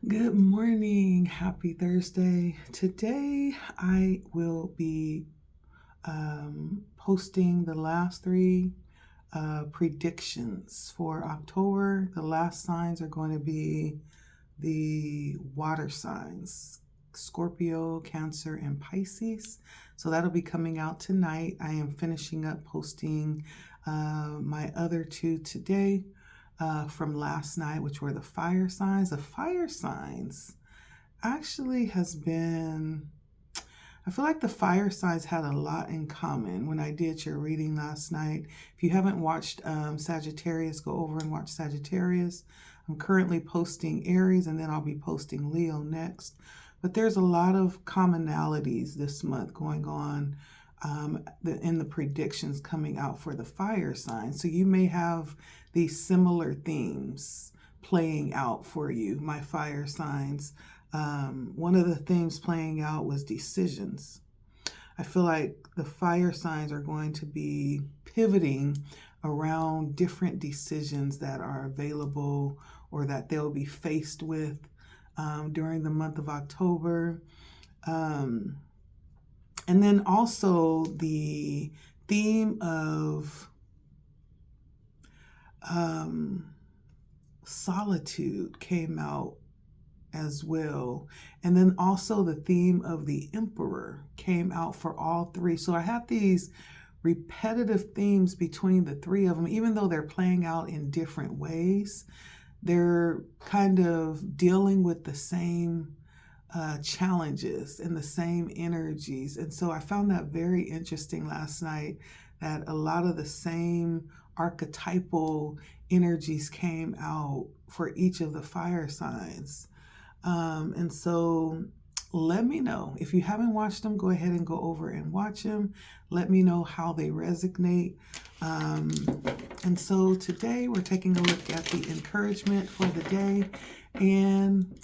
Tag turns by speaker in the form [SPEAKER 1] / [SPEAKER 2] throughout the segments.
[SPEAKER 1] Good morning. Happy Thursday. Today I will be posting the last three predictions for October. The last signs are going to be the water signs, Scorpio, Cancer, and Pisces. So that'll be coming out tonight. I am finishing up posting my other two today. From last night, which were the fire signs. The fire signs actually has been, I feel like the fire signs had a lot in common when I did your reading last night. If you haven't watched Sagittarius, go over and watch Sagittarius. I'm currently posting Aries, and then I'll be posting Leo next. But there's a lot of commonalities this month going on in the predictions coming out for the fire signs. So you may have these similar themes playing out for you, my fire signs. One of the themes playing out was decisions. I feel like the fire signs are going to be pivoting around different decisions that are available or that they'll be faced with during the month of October. And then also the theme of solitude came out as well. And then also the theme of the emperor came out for all three. So I have these repetitive themes between the three of them, even though they're playing out in different ways. They're kind of dealing with the same challenges and the same energies. And so I found that very interesting last night, that a lot of the same archetypal energies came out for each of the fire signs. And so let me know. If you haven't watched them, go ahead and go over and watch them. Let me know how they resonate. And so today we're taking a look at the encouragement for the day. And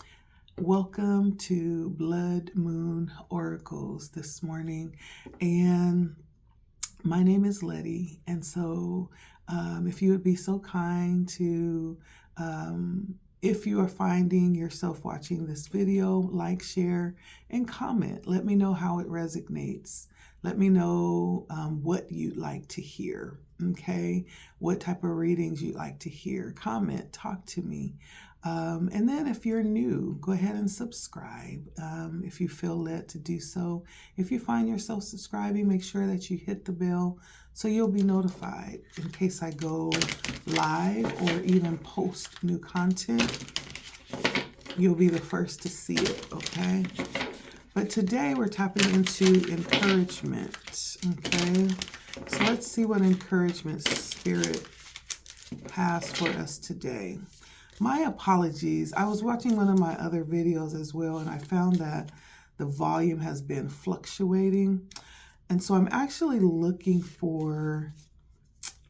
[SPEAKER 1] welcome to Blood Moon Oracles this morning. And my name is Letty. And so if you would be so kind to, if you are finding yourself watching this video, like, share, and comment. Let me know how it resonates. Let me know what you'd like to hear, okay? What type of readings you'd like to hear. Comment, talk to me. And then if you're new, go ahead and subscribe if you feel led to do so. If you find yourself subscribing, make sure that you hit the bell so you'll be notified in case I go live or even post new content. You'll be the first to see it, okay? But today we're tapping into encouragement, okay? So let's see what encouragement Spirit has for us today. My apologies. I was watching one of my other videos as well, and I found that the volume has been fluctuating. And so I'm actually looking for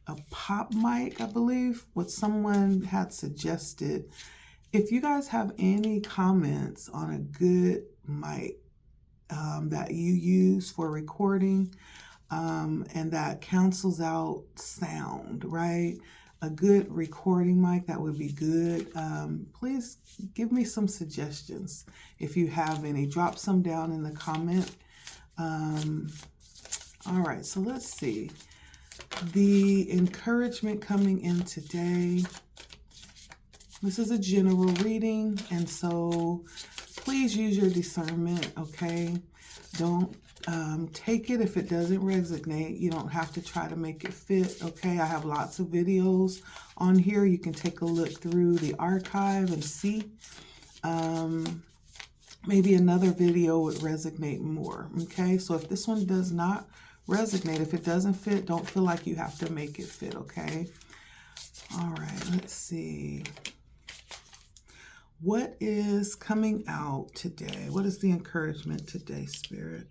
[SPEAKER 1] a pop mic, I believe, what someone had suggested. If you guys have any comments on a good mic that you use for recording and that cancels out sound, right? A good recording mic that would be good. Please give me some suggestions if you have any. Drop some down in the comment. All right, so let's see. The encouragement coming in today. This is a general reading, and so please use your discernment, okay? Don't take it if it doesn't resonate. You don't have to try to make it fit, okay? I have lots of videos on here. You can take a look through the archive and see. Maybe another video would resonate more, okay? So if this one does not resonate, if it doesn't fit, don't feel like you have to make it fit, okay? All right, let's see. What is coming out today? What is the encouragement today, Spirit?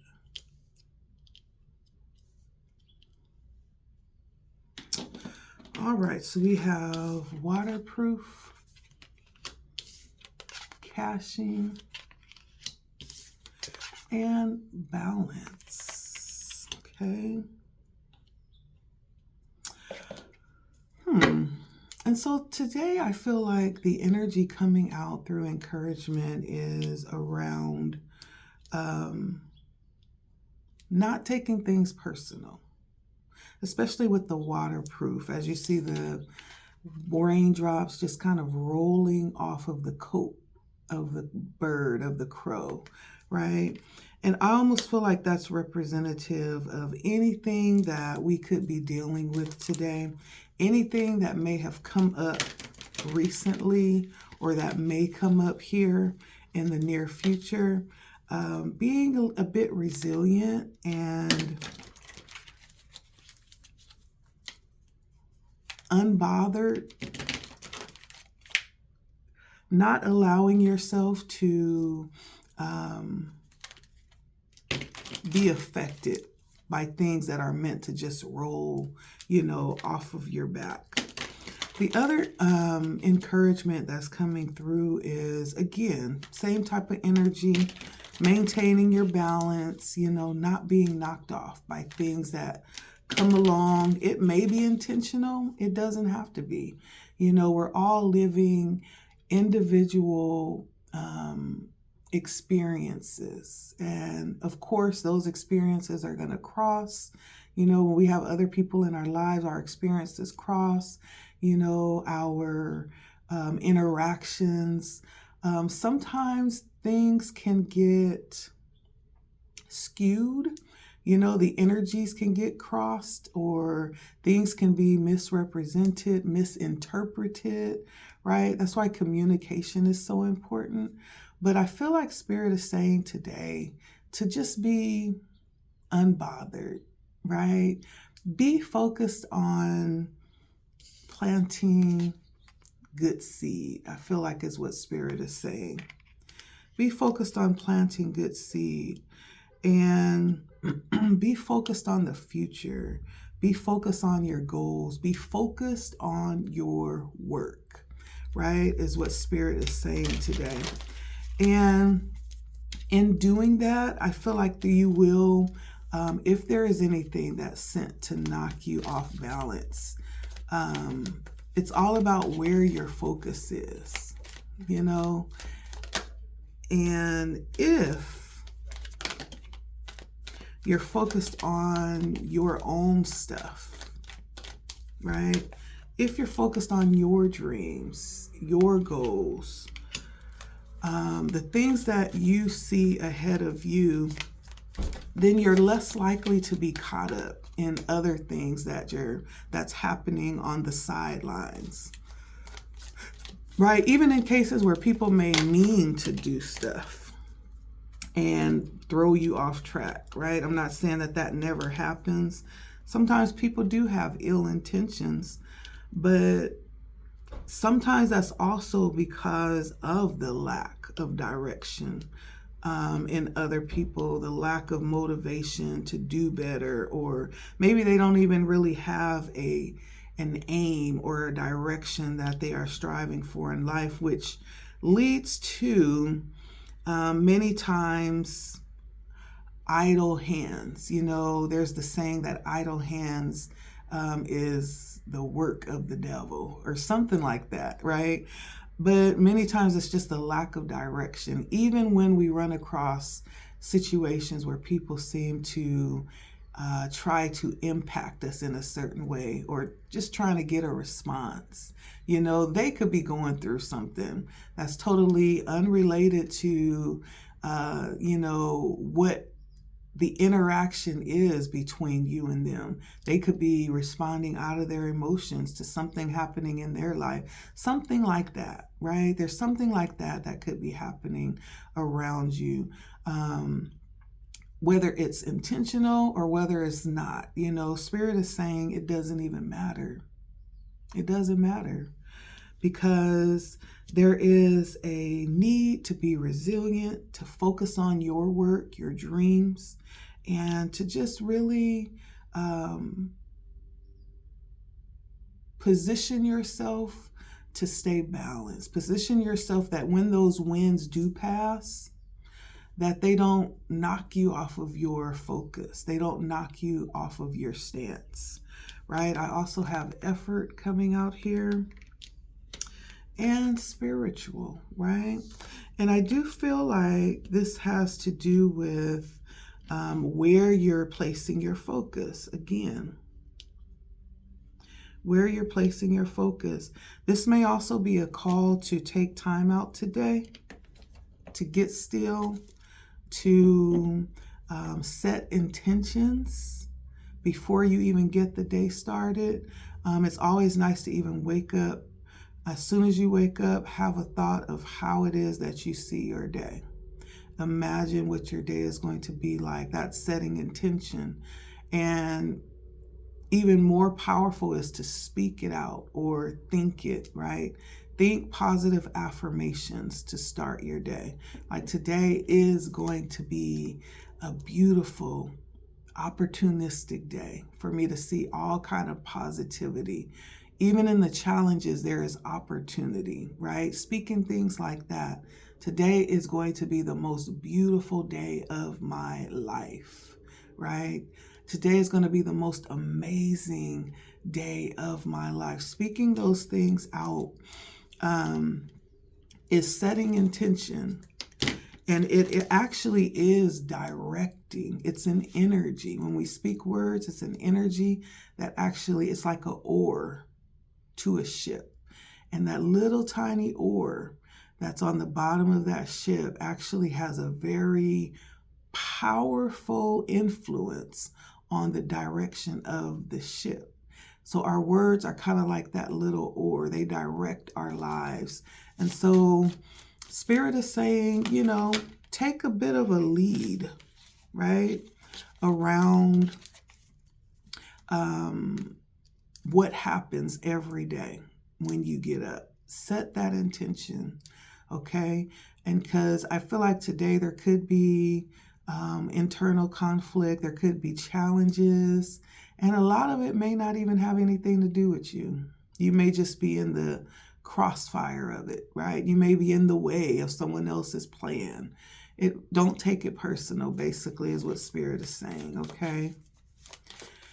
[SPEAKER 1] All right, so we have waterproof, caching, and balance. Okay. And so today I feel like the energy coming out through encouragement is around not taking things personal, especially with the waterproof. As you see the raindrops just kind of rolling off of the coat of the bird, of the crow, right? And I almost feel like that's representative of anything that we could be dealing with today, anything that may have come up recently or that may come up here in the near future. Being a bit resilient and unbothered, not allowing yourself to be affected by things that are meant to just roll, off of your back. The other encouragement that's coming through is, again, same type of energy, maintaining your balance, not being knocked off by things that come along. It may be intentional. It doesn't have to be. We're all living individual experiences. And of course, those experiences are going to cross. When we have other people in our lives, our experiences cross, our interactions. Sometimes things can get skewed. The energies can get crossed, or things can be misrepresented, misinterpreted, right? That's why communication is so important. But I feel like Spirit is saying today to just be unbothered, right? Be focused on planting good seed. I feel like is what Spirit is saying. Be focused on planting good seed and be focused on the future. Be focused on your goals. Be focused on your work, right? Is what Spirit is saying today. And in doing that, I feel like you will, if there is anything that's sent to knock you off balance, it's all about where your focus is, and if you're focused on your own stuff, right? If you're focused on your dreams, your goals, the things that you see ahead of you, then you're less likely to be caught up in other things that's happening on the sidelines, right? Even in cases where people may mean to do stuff and throw you off track, right? I'm not saying that never happens. Sometimes people do have ill intentions, but sometimes that's also because of the lack of direction in other people, the lack of motivation to do better, or maybe they don't even really have an aim or a direction that they are striving for in life, which leads to many times idle hands. There's the saying that idle hands is the work of the devil or something like that, right? But many times it's just a lack of direction. Even when we run across situations where people seem to try to impact us in a certain way, or just trying to get a response, they could be going through something that's totally unrelated to, what the interaction is between you and them. They could be responding out of their emotions to something happening in their life, something like that, right? There's something like that could be happening around you, whether it's intentional or whether it's not. Spirit is saying it doesn't even matter. It doesn't matter, because there is a need to be resilient, to focus on your work, your dreams, and to just really position yourself to stay balanced. Position yourself that when those winds do pass, that they don't knock you off of your focus. They don't knock you off of your stance, right? I also have effort coming out here. and spiritual, right? And I do feel like this has to do with where you're placing your focus. Again, where you're placing your focus. This may also be a call to take time out today, to get still, to set intentions before you even get the day started. It's always nice to even wake up. As soon as you wake up, have a thought of how it is that you see your day. Imagine what your day is going to be like. That's setting intention. And even more powerful is to speak it out or think it, right? Think positive affirmations to start your day. Like today is going to be a beautiful, opportunistic day for me to see all kind of positivity. Even in the challenges, there is opportunity, right? Speaking things like that. Today is going to be the most beautiful day of my life, right? Today is going to be the most amazing day of my life. Speaking those things out is setting intention. And it actually is directing. It's an energy. When we speak words, it's an energy that actually, it's like an oar to a ship. And that little tiny oar that's on the bottom of that ship actually has a very powerful influence on the direction of the ship. So our words are kind of like that little oar. They direct our lives. And so Spirit is saying, take a bit of a lead, right, around what happens every day when you get up. Set that intention, okay? And because I feel like today there could be internal conflict, there could be challenges, and a lot of it may not even have anything to do with you. You may just be in the crossfire of it, right? You may be in the way of someone else's plan. Don't take it personal, basically, is what Spirit is saying, okay?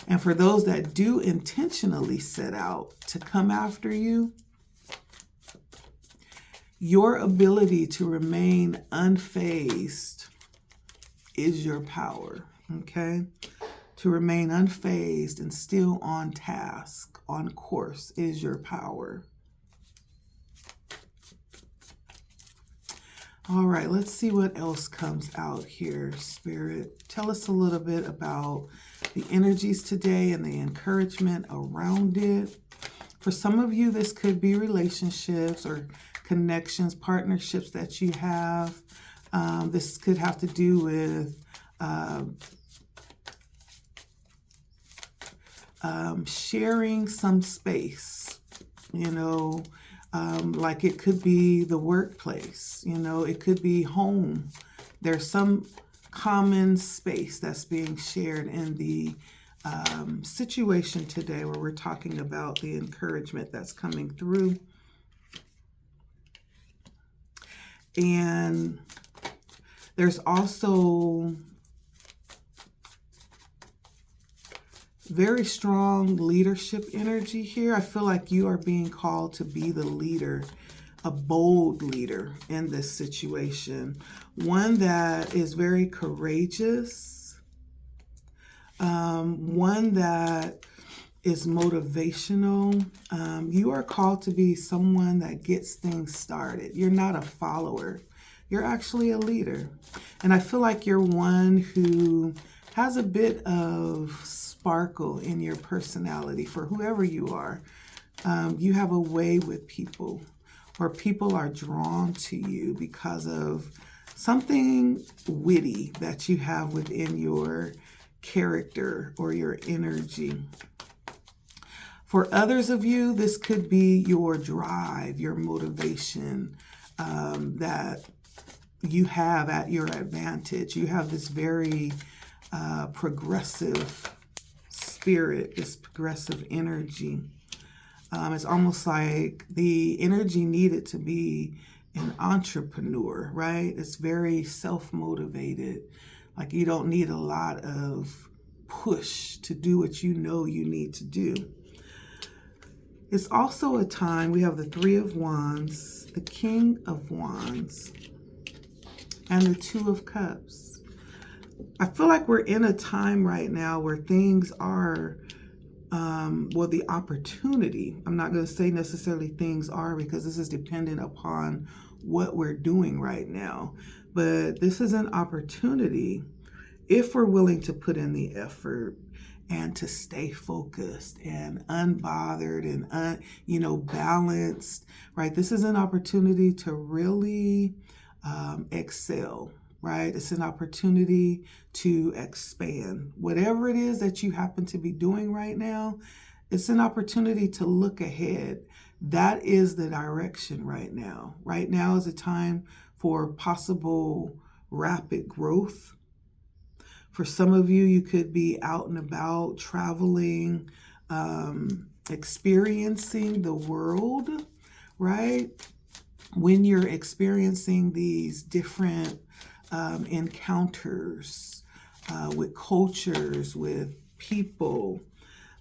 [SPEAKER 1] And for those that do intentionally set out to come after you, your ability to remain unfazed is your power, okay? To remain unfazed and still on task, on course, is your power. All right, let's see what else comes out here, Spirit. Tell us a little bit about the energies today and the encouragement around it. For some of you, this could be relationships or connections, partnerships that you have. This could have to do with sharing some space, like it could be the workplace, it could be home. There's some common space that's being shared in the situation today where we're talking about the encouragement that's coming through. And there's also very strong leadership energy here. I feel like you are being called to be the leader, a bold leader in this situation, one that is very courageous, one that is motivational. You are called to be someone that gets things started. You're not a follower. You're actually a leader. And I feel like you're one who has a bit of sparkle in your personality. For whoever you are, you have a way with people, or people are drawn to you because of something witty that you have within your character or your energy. For others of you, this could be your drive, your motivation that you have at your advantage. You have this very progressive spirit, this progressive energy. It's almost like the energy needed to be an entrepreneur, right? It's very self-motivated. Like you don't need a lot of push to do what you know you need to do. It's also a time, we have the Three of Wands, the King of Wands, and the Two of Cups. I feel like we're in a time right now where things are, well, the opportunity, I'm not going to say necessarily things are, because this is dependent upon what we're doing right now. But this is an opportunity if we're willing to put in the effort and to stay focused and unbothered and balanced, right? This is an opportunity to really excel, right? It's an opportunity to expand. Whatever it is that you happen to be doing right now, it's an opportunity to look ahead. That is the direction right now. Right now is a time for possible rapid growth. For some of you, you could be out and about, traveling, experiencing the world, right? When you're experiencing these different encounters with cultures, with people.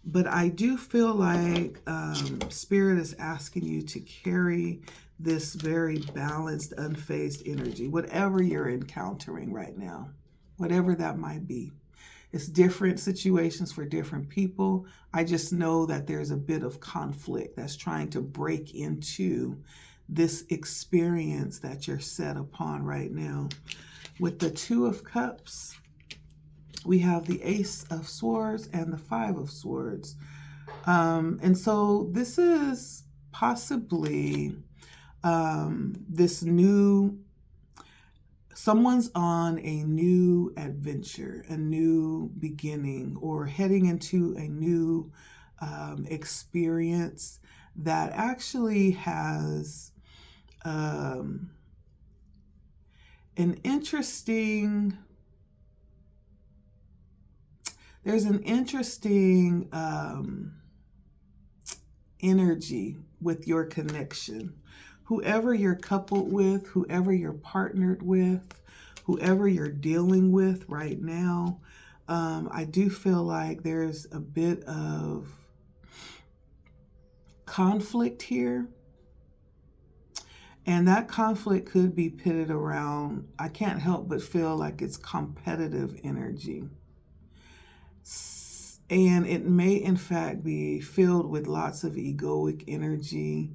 [SPEAKER 1] But I do feel like Spirit is asking you to carry this very balanced, unfazed energy, whatever you're encountering right now, whatever that might be. It's different situations for different people. I just know that there's a bit of conflict that's trying to break into this experience that you're set upon right now. With the Two of Cups, we have the Ace of Swords and the Five of Swords. And so this is possibly someone's on a new adventure, a new beginning, or heading into a new experience that actually has there's an interesting energy with your connection. Whoever you're coupled with, whoever you're partnered with, whoever you're dealing with right now, I do feel like there's a bit of conflict here. And that conflict could be pitted around, I can't help but feel like it's competitive energy. And it may, in fact, be filled with lots of egoic energy.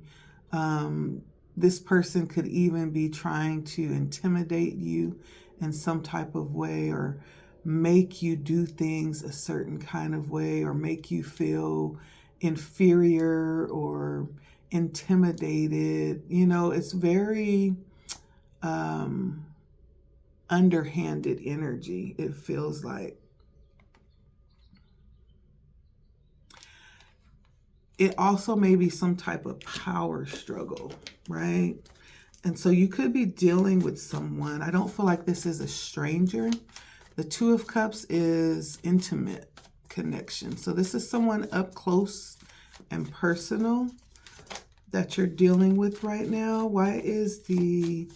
[SPEAKER 1] This person could even be trying to intimidate you in some type of way, or make you do things a certain kind of way, or make you feel inferior or intimidated. It's very underhanded energy, it feels like. It also may be some type of power struggle, right? And so you could be dealing with someone. I don't feel like this is a stranger. The Two of Cups is intimate connection. So this is someone up close and personal that you're dealing with right now. Why is the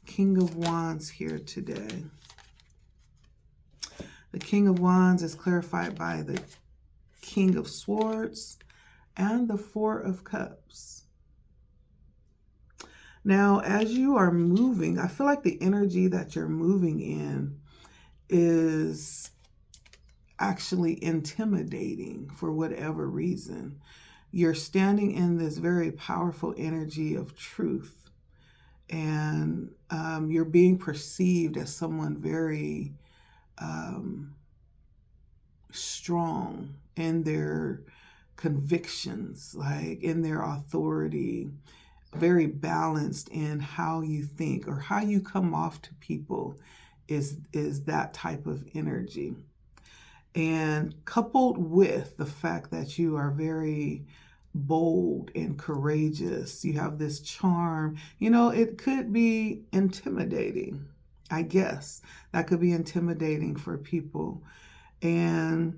[SPEAKER 1] King of Wands here today? The King of Wands is clarified by the King of Swords and the Four of Cups. Now, as you are moving, I feel like the energy that you're moving in is actually intimidating for whatever reason. You're standing in this very powerful energy of truth, and you're being perceived as someone very strong in their convictions, like in their authority, very balanced in how you think or how you come off to people is that type of energy. And coupled with the fact that you are very bold and courageous, you have this charm, it could be intimidating. I guess that could be intimidating for people. And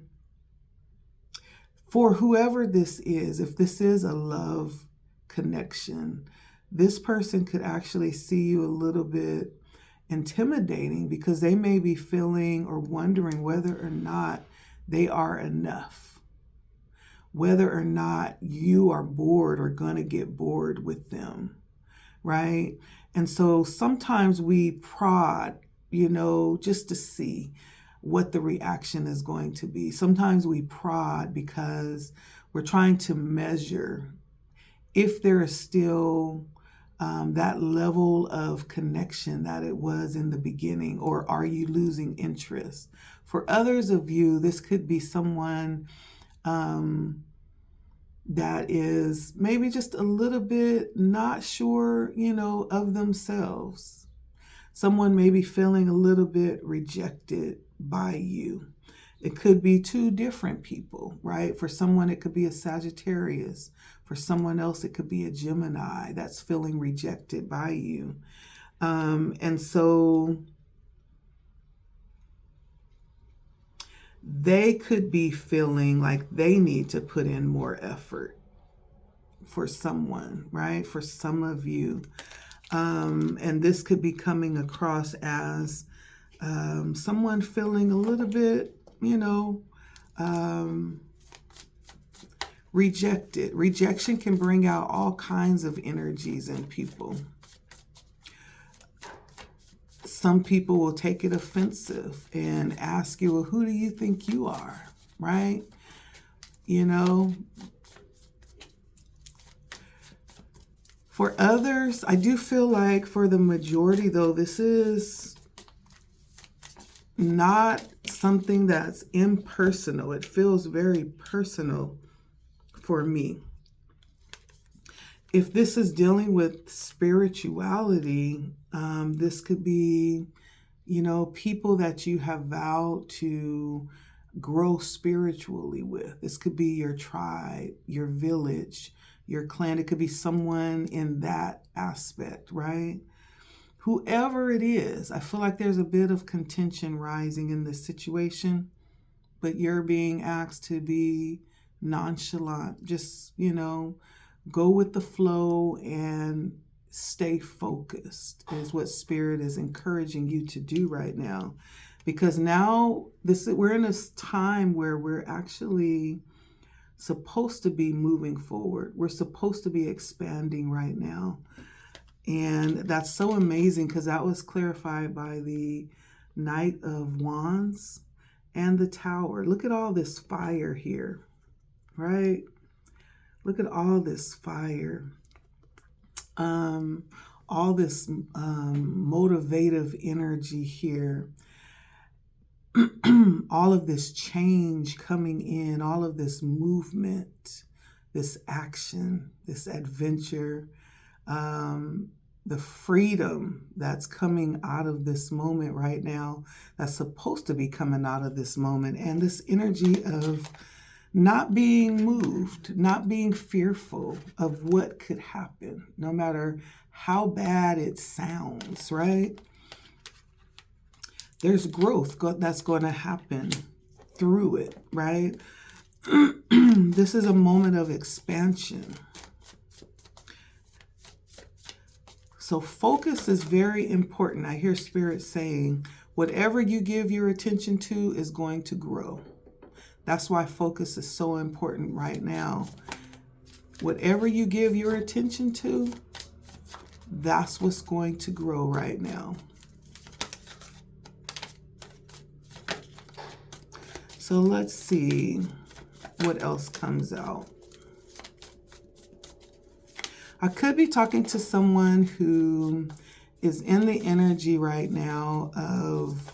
[SPEAKER 1] for whoever this is, if this is a love connection, this person could actually see you a little bit intimidating, because they may be feeling or wondering whether or not they are enough, whether or not you are bored or going to get bored with them, right? And so sometimes we prod, just to see what the reaction is going to be. Sometimes we prod because we're trying to measure if there is still that level of connection that it was in the beginning, or are you losing interest? For others of you, this could be someone that is maybe just a little bit not sure, of themselves. Someone may be feeling a little bit rejected by you. It could be two different people, right? For someone, it could be a Sagittarius. For someone else, it could be a Gemini that's feeling rejected by you. And so they could be feeling like they need to put in more effort for someone, right? For some of you. And this could be coming across as someone feeling a little bit, rejected. Rejection can bring out all kinds of energies in people. Some people will take it offensive and ask you, well, who do you think you are, right? For others, I do feel like for the majority, though, this is not something that's impersonal. It feels very personal for me. If this is dealing with spirituality, this could be, people that you have vowed to grow spiritually with. This could be your tribe, your village, your clan. It could be someone in that aspect, right? Whoever it is, I feel like there's a bit of contention rising in this situation, but you're being asked to be nonchalant. Just, go with the flow and stay focused is what Spirit is encouraging you to do right now. Because now we're in this time where we're actually supposed to be moving forward. We're supposed to be expanding right now. And that's so amazing because that was clarified by the Knight of Wands and the Tower. Look at all this fire here, right? Look at all this fire. All this motivative energy here. All of this change coming in, all of this movement, this action, this adventure, the freedom that's coming out of this moment right now, that's supposed to be coming out of this moment, and this energy of not being moved, not being fearful of what could happen, no matter how bad it sounds, right? There's growth that's going to happen through it, right? This is a moment of expansion. So focus is very important. I hear Spirit saying, whatever you give your attention to is going to grow. That's why focus is so important right now. Whatever you give your attention to, that's what's going to grow right now. So let's see what else comes out. I could be talking to someone who is in the energy right now of,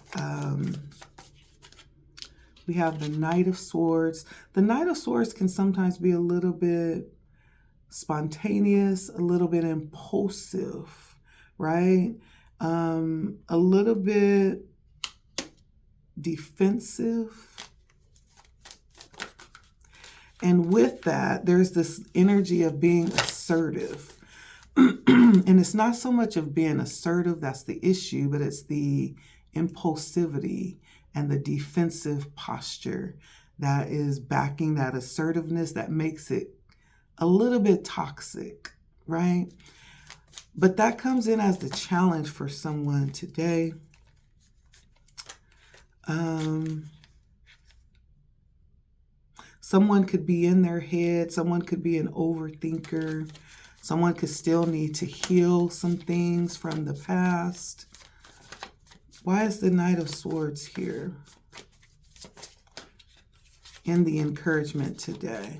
[SPEAKER 1] we have the Knight of Swords. The Knight of Swords can sometimes be a little bit spontaneous, a little bit impulsive, right? A little bit defensive. And with that, there's this energy of being assertive. And it's not so much of being assertive that's the issue, but it's the impulsivity and the defensive posture that is backing that assertiveness that makes it a little bit toxic, right? But that comes in as the challenge for someone today. Someone could be in their head. Someone could be an overthinker. Someone could still need to heal some things from the past. Why is the Knight of Swords here in the encouragement today?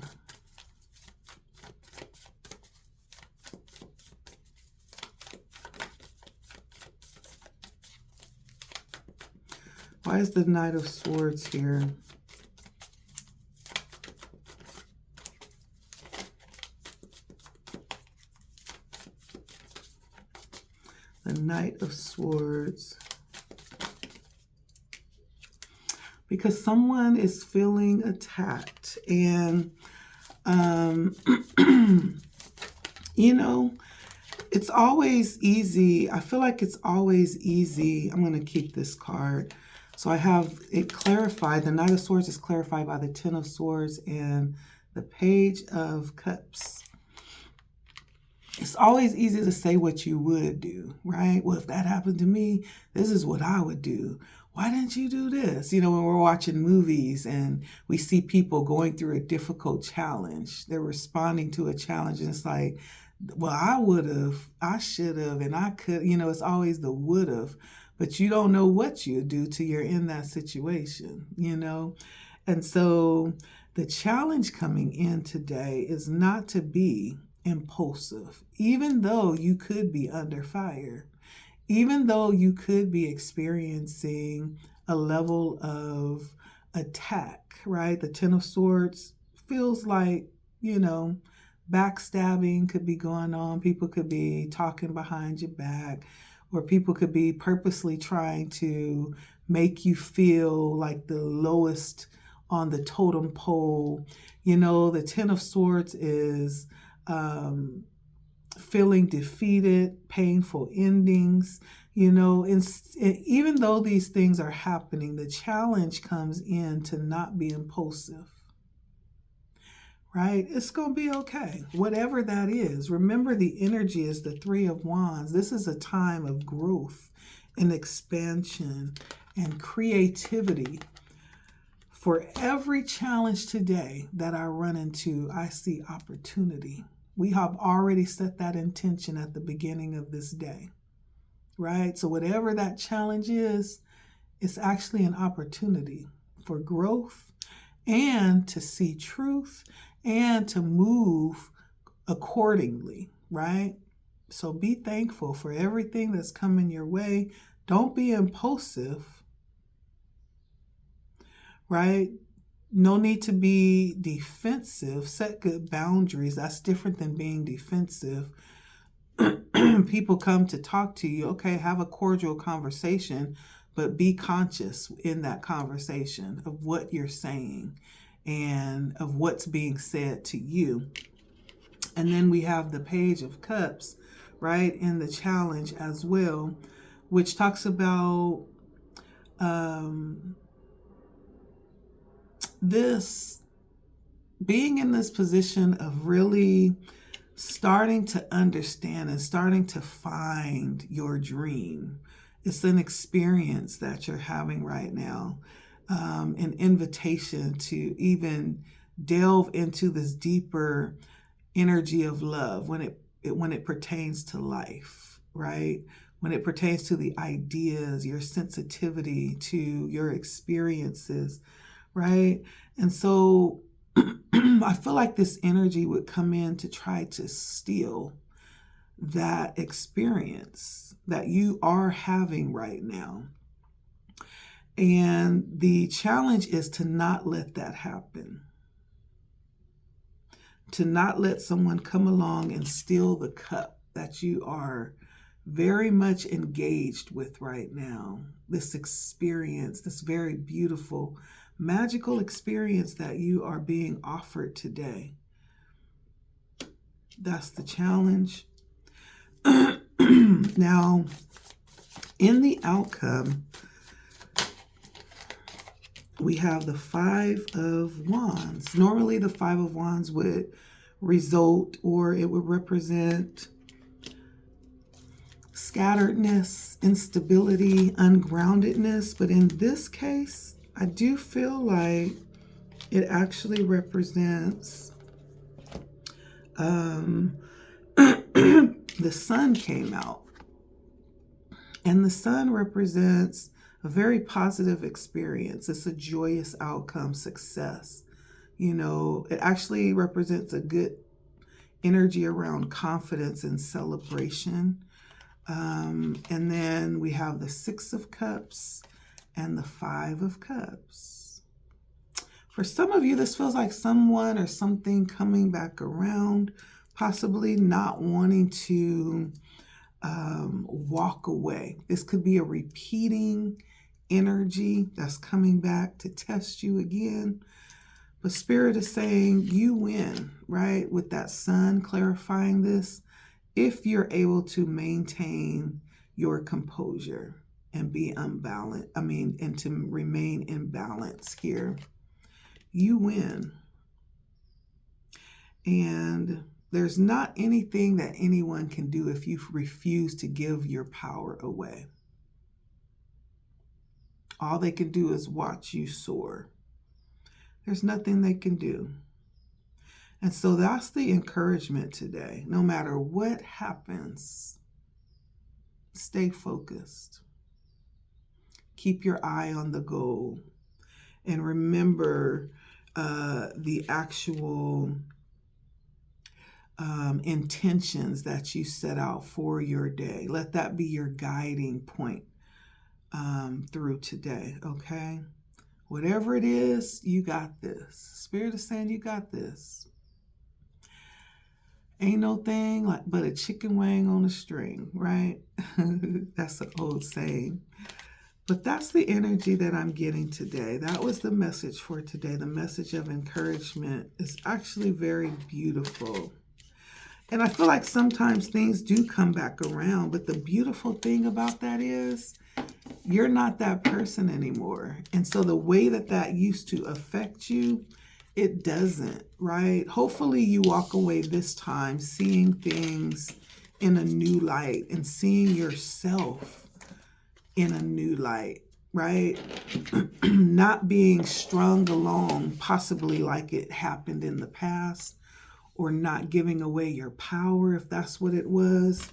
[SPEAKER 1] Why is the Knight of Swords here? The Knight of Swords. Because someone is feeling attacked. And, you know, it's always easy. I feel like it's always easy. I'm going to keep this card. So I have it clarified. The Knight of Swords is clarified by the Ten of Swords and the Page of Cups. It's always easy to say what you would do, right? Well, if that happened to me, this is what I would do. Why didn't you do this? You know, when we're watching movies and we see people going through a difficult challenge, they're responding to a challenge, and it's like, well, I would have, I should have, and I could, you know, it's always the would have, but you don't know what you do till you're in that situation, you know? And so the challenge coming in today is not to be impulsive, even though you could be under fire, even though you could be experiencing a level of attack, right? The Ten of Swords feels like, you know, backstabbing could be going on. People could be talking behind your back, or people could be purposely trying to make you feel like the lowest on the totem pole. You know, the Ten of Swords is feeling defeated, painful endings, you know, and even though these things are happening, the challenge comes in to not be impulsive, right? It's going to be okay, whatever that is. Remember, the energy is the Three of Wands. This is a time of growth and expansion and creativity. For every challenge today that I run into, I see opportunity. We have already set that intention at the beginning of this day, right? So whatever that challenge is, it's actually an opportunity for growth and to see truth and to move accordingly, right? So be thankful for everything that's coming your way. Don't be impulsive, right? No need to be defensive. Set good boundaries. That's different than being defensive. People come to talk to you. Okay, have a cordial conversation, but be conscious in that conversation of what you're saying and of what's being said to you. And then we have the Page of Cups, right, in the challenge as well, which talks about this being in this position of really starting to understand and starting to find your dream. It's an experience that you're having right now, an invitation to even delve into this deeper energy of love when it pertains to life, right? When it pertains to the ideas, your sensitivity to your experiences, right? And so I feel like this energy would come in to try to steal that experience that you are having right now. And the challenge is to not let that happen. To not let someone come along and steal the cup that you are very much engaged with right now. This experience, this very beautiful, magical experience that you are being offered today. That's the challenge. Now, in the outcome, we have the Five of Wands. Normally, the Five of Wands would result, or it would represent scatteredness, instability, ungroundedness. But in this case, I do feel like It actually represents the sun came out. And the sun represents a very positive experience. It's a joyous outcome, success. You know, it actually represents a good energy around confidence and celebration. And then we have the Six of Cups and the Five of Cups. For some of you, this feels like someone or something coming back around, possibly not wanting to walk away. This could be a repeating energy that's coming back to test you again. But Spirit is saying you win, right? With that sun clarifying this, if you're able to maintain your composure and be unbalanced, and to remain in balance here, you win. And there's not anything that anyone can do if you refuse to give your power away. All they can do is watch you soar. There's nothing they can do. And so that's the encouragement today. No matter what happens, stay focused. Keep your eye on the goal. And remember the actual intentions that you set out for your day. Let that be your guiding point through today, okay? Whatever it is, you got this. Spirit is saying you got this. Ain't no thing like but a chicken wing on a string, right? That's an old saying. But that's the energy that I'm getting today. That was the message for today. The message of encouragement is actually very beautiful. And I feel like sometimes things do come back around, but the beautiful thing about that is you're not that person anymore. And so the way that that used to affect you, it doesn't, right? Hopefully you walk away this time seeing things in a new light and seeing yourself in a new light, right? Not being strung along, possibly like it happened in the past, or not giving away your power if that's what it was,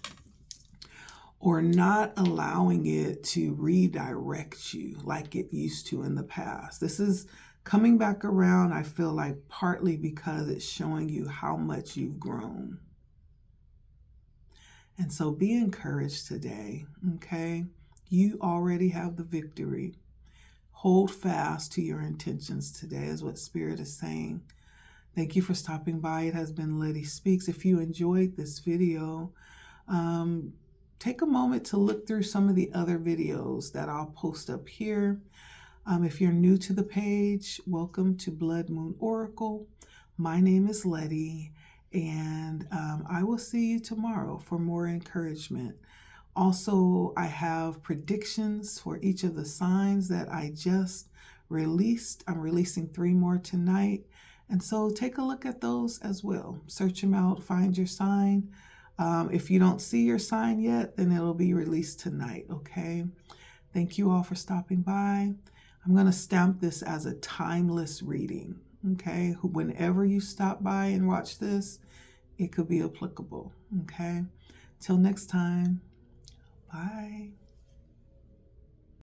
[SPEAKER 1] or not allowing it to redirect you like it used to in the past. This is coming back around, I feel like, partly because it's showing you how much you've grown. And so be encouraged today, okay? You already have the victory. Hold fast to your intentions today is what Spirit is saying. Thank you for stopping by. It has been LettiSpeaks. If you enjoyed this video, take a moment to look through some of the other videos that I'll post up here. If you're new to the page, welcome to Blood Moon Oracle. My name is Letty, and I will see you tomorrow for more encouragement. Also, I have predictions for each of the signs that I just released. I'm releasing 3 more tonight. And so take a look at those as well. Search them out, find your sign. If you don't see your sign yet, then it'll be released tonight, okay? Thank you all for stopping by. I'm going to stamp this as a timeless reading, okay? Whenever you stop by and watch this, it could be applicable, okay? Till next time, bye.